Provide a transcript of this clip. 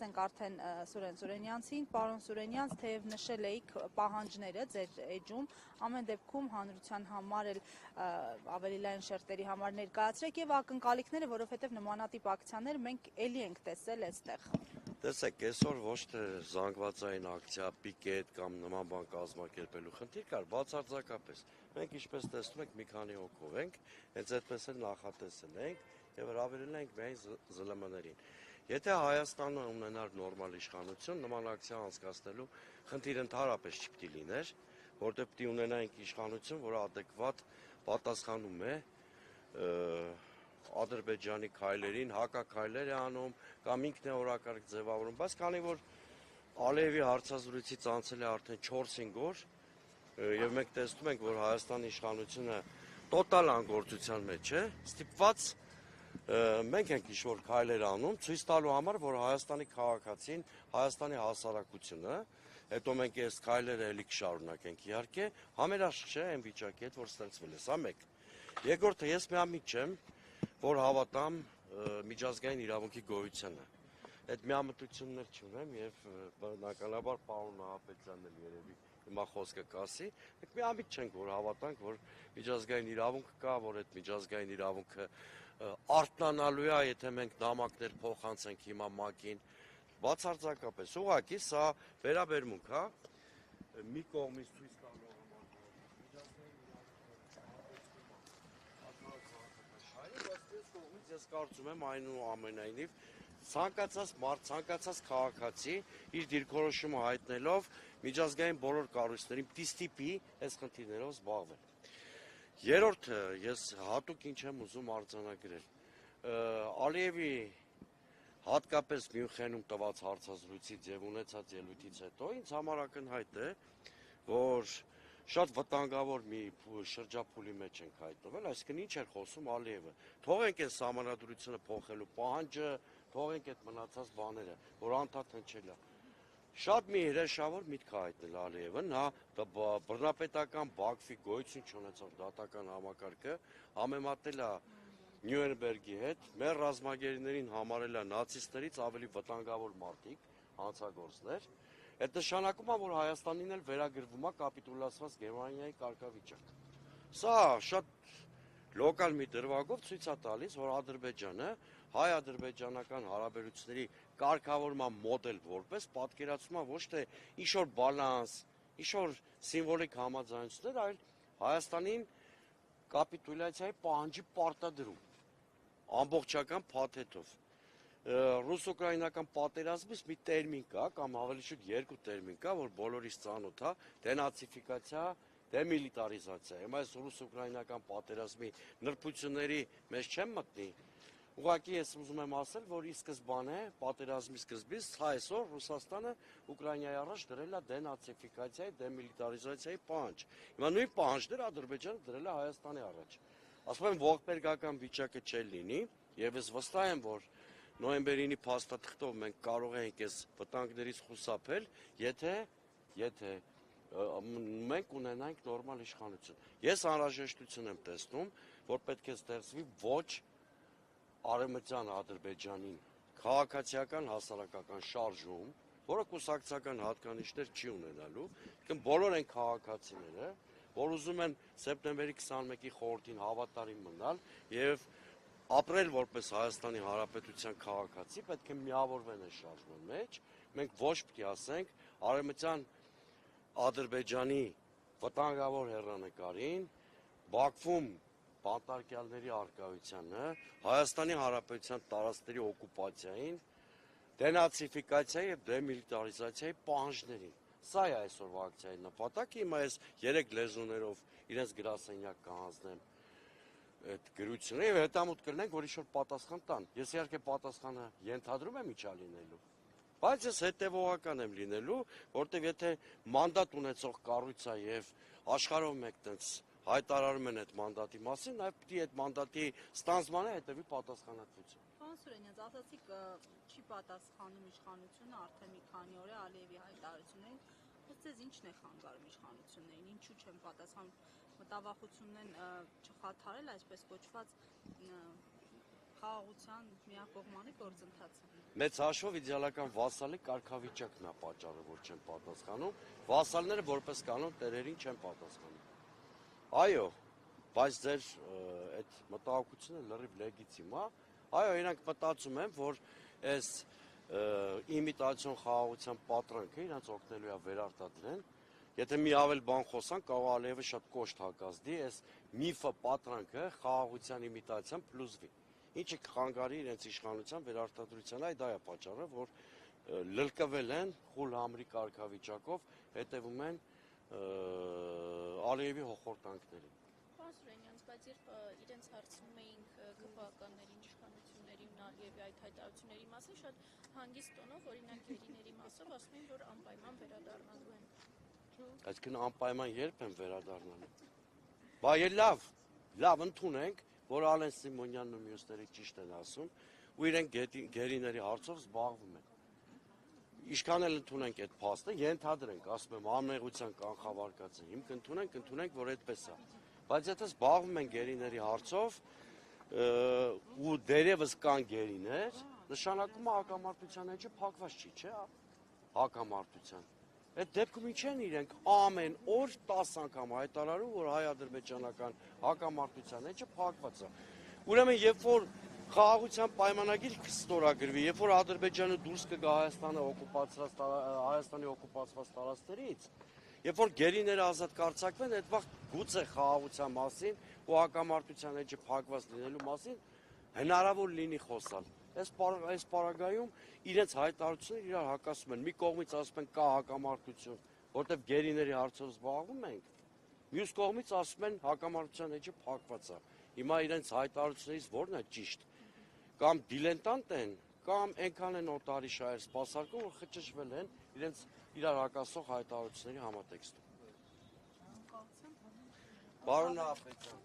Ենք արդեն Սուրեն Սուրենյանցին, պարոն Սուրենյանց, թեև նշել էիք պահանջները ձեր էջում, ամեն դեպքում հանրության համար էլ ավելի լայն շերտերի համար ներկայացրեք եւ ակնկալիքները, որովհետեւ նմանատիպ ակցիաներ մենք էլի ենք տեսել այստեղ։ Տեսեք, այսօր ոչ թե զանգվածային ակցիա, պիկետ կամ նման բան կազմակերպելու խնդիր կար, բացարձակապես։ Մենք ինչպես տեսնում ենք մի քանի հոգով ենք, հենց այդպես էլ նախատեսել ենք եւ հրավիրել ենք միայն ԶԼՄ-ներին։ Եթե Հայաստանը ունենար նորմալ իշխանություն, նման ակցիա անցկացնելու խնդիր ընդհանրապես չպիտի լիներ, որտեղ պիտի ունենայինք իշխանություն, որը adekvat պատասխանում է Ադրբեջանի քայլերին, հակաքայլեր է անում կամ ինքն է օրակարգ ձևավորում, բայց քանի որ Ալիևի հարցազրույցից անցել է արդեն 4-5 օր եւ մենք տեսնում ենք, որ Հայաստանի իշխանությունը տոտալ անգործության մեջ է, ստիպված մենք ենք ինչ-որ քայլեր անում, ցույց տալու համար, որ Հայաստանի քաղաքացին, Հայաստանի հասարակությունը, հետո մենք այս քայլերը էլի կշարունակենք իհարկե, համերաշխ չէ այն վիճակի հետ, որ ստեղծվել է, սա մեկ։ Երկրորդը, ես միամիտ չեմ, որ հավատամ միջազգային իրավունքի գոյությանը։ Այդ միամտություններ չունեմ եւ բնականաբար պարոն Նահապետյանն էլ երևի հիմա խոսքը կասի, մենք միամիտ չենք, որ հավատանք, որ միջազգային իրավունք կա, որ այդ միջազգային իրավունքը արթնանալու է, եթե մենք նամակներ փոխանցենք հիմա ՄԱԿ-ին, բացարձակապես, ուղղակի սա վերաբերմունք, հա, մի կողմից ցույց տալու համար, ես կարծում եմ այնուամենայնիվ ցանկացած մարդ, ցանկացած քաղաքացի իր դիրքորոշումը հայտնելով միջազգային բոլոր կառույցներին պիտի ստիպի այս խնդիրներով զբաղվել։ Երրորդը, ես հատուկ ինչ եմ ուզում արձանագրել։ Ալիևի հատկապես Մյունխենում տված հարցազրույցից եւ ունեցած ելույթից հետո ինձ համար ակնհայտ է, որ շատ վտանգավոր մի շրջափուլի մեջ ենք հայտնվել, այսինքն ինչ էր խոսում Ալիևը։ Թողենք այս համանadrությունը փոխելու պահանջը, թողենք այդ մնացած բաները, որ անդադ հնչել է։ Շատ մի հրեշավոր միտք է հայտնել Ալիևը, նա բռնապետական Բաքվի գոյություն չունեցող դատական համակարգը համեմատել է Նյուրնբերգի հետ, մեր ռազմագերիներին համարել է նացիստներից ավելի վտանգավոր մարդիկ, հանցագործներ։ Այդ նշանակում է, որ Հայաստանին էլ վերագրվում է կապիտուլացված Գերմանիայի կարգավիճակ։ Սա շատ լոկալ մի դրվագով ցույց է տալիս, որ Ադրբեջանը հայ-ադրբեջանական հարաբերությունների կարգավորման մոդել որպես պատկերացում է ոչ թե ինչ-որ բալանս, ինչ-որ սիմվոլիկ համաձայնություններ, այլ Հայաստանին կապիտուլյացիայի պահանջի պարտադրում, ամբողջական փաթեթով։ Ռուս-ուկրաինական պատերազմից մի տերմին կա, կամ ավելի շուտ երկու տերմին կա, որ բոլորիս ծանոթ է, դենացիֆիկացիա, դեմիլիտարիզացիա։ Հիմա այս ռուս-ուկրաինական պատերազմի նրբությունների մեջ չեմ մտնի։ Ուղղակի ես ուզում եմ ասել, որ ի սկզբանե պատերազմի սկզբից այսօր Ռուսաստանը Ուկրաինայի առաջ դրել է դենացիֆիկացիայի, դեմիլիտարիզացիայի պահանջ։ Հիմա նույն պահանջները Ադրբեջանը դրել է Հայաստանի առաջ։ Ասում եմ, ողբերգական վիճակը չէ լինի, եւ ես վստահ եմ, որ նոյեմբերի 9-ի փաստաթղթով մենք կարող ենք այս վտանգներից խուսափել, եթե մենք ունենանք նորմալ իշխանություն։ Ես անհրաժեշտություն եմ տեսնում, որ պետք է ստեղծվի ոչ արևմտյան Ադրբեջանին քաղաքացիական հասարակական շարժում, որը կուսակցական հատկանիշներ չի ունենալու, բոլոր են քաղաքացիները, որ ուզում են սեպտեմբերի 21-ի խորհրդին հավատարիմ մնալ եւ ապրել որպես Հայաստանի Հանրապետության քաղաքացի, պետք է միավորվեն այս շարժման մեջ, մենք ոչ պիտի ասենք արևմտյան Ադրբեջանի վտանգավոր հեռանկարին, Բաքվում բանտարկյալների արկայությանը, Հայաստանի Հանրապետության տարածքների օկուպացիային, դենացիֆիկացիայի եւ դեմիլիտարիզացիայի պահանջներին։ Սա է այսօրվա ակցիայի նպատակը, հիմա ես 3 լեզուներով իրենց գրասենյակ կհանձնեմ այդ գրությունը եւ հետամուտ կլինենք, որ ինչ-որ պատասխան տան։ Ես իհարկե պատասխանը ենթադրում եմ ինչա լինելու, բայց ես հետեւողական եմ լինելու, որտեւ եթե մանդատ ունեցող կառույց է եւ աշխարհով մեկ տենց հայտարարում են այդ մանդատի մասին, նաեւ պիտի այդ մանդատի ստանձմանը հետեւի պատասխանատվություն։ Պարոն Սուրենյաց, ասացիք չի պատասխանում իշխանությունը արդեն մի քանի օր է Ալիևի հայտարարություններին, բայց ձեզ ի՞նչն է խանգարում իշխանություններին, ինչու չեն պատասխանում, մտավախությունն են չխաթարել այսպես կոչված խաղաղության միակողմանի գործընթացը։ Մեծ հաշվով իդեալական վասալի կարգավիճակն է պատճառը, որ չեն պատասխանում, վասալները որպես կանոն տերերին չեն պատասխանում։ Այո, բայց ձեր այդ մտահոգությունը լրիվ լեգիտիմ է։ Այո, իրանք մտածում են, որ այս իմիտացիոն խաղաղության պատրանքը իրանք օգնելու է վերարտադրեն։ Եթե մի ավել բան խոսան, կարող Ալիևը շատ կոշտ հակազդի, այս միֆը պատրանքը խաղաղության իմիտացիան փլուզվի։ Ինչը կխանգարի իրենց իշխանության վերարտադրության, այ դա է պատճառը, որ լրկվել են խուլ համրի կարգավիճակով, հետևում են Ալիևի հոխորտանքներին։ Պարոն Սուրենյանց, բայց երբ իրենց հարցնում էինք ԿՊԱ-ականներին, իշխանություններին Ալիևի այդ հայտարարությունների մասին, շատ հանգիստ տոնով, օրինակ գերիների մասով ասում էին, որ անպայման վերադառնալու են։ Այսինքն անպայման երբ են վերադառնալու։ Բա լավ ընդունենք, որ Ալեն Սիմոնյանն ու մյուսները ճիշտ են ասում, ու իրենք գերիների հարցով զբաղվում են։ Ինչքան էլ ընդունենք այդ փաստը, ենթադրենք, ասում եմ, անմեղության կանխավարկած է, հիմք ընդունենք, որ այդպես է։ Բայց եթե զբաղվում են գերիների հարցով ու դերևս կան գերիներ, նշանակում է հակամարտության էջը փակված չի, չէ՞, հակամարտության։ Այդ դեպքում ինչ են իրենք ամեն օր 10 անգամ հայտարարում, որ հայ-ադրբեջանական հակամարտության էջը փակված է։ Ուրեմն, երբ որ խաղաղության պայմանագիր կստորագրվի, երբ որ Ադրբեջանը դուրս կգա Հայաստանի օկուպացված տարածքներից, երբ որ գերիները ազատ կարձակվեն, այդ վաղ գուցե խաղաղության մասին ու հակամարտության էջը փակված լինելու մասին հնարավոր լինի խոսալ։ Այս պարագայում իրենց հայտարարությունները իրար հակասում են։ Մի կողմից ասում են կա հակամարտություն, որտեղ գերիների հարցով զբաղվում ենք, մյուս կողմից ասում են հակամարտության էջը փակված է։ Հիմա իրենց հայտարարություններից ո՞րն է ճիշտ։ Կամ դիլետանտ են, կամ այնքան են օտարի շահեր սպասարկում, որ խճճվել են իրենց իրար հակասող հայտարարությունների համատեքստում։ Բարոն Աֆրիկյան,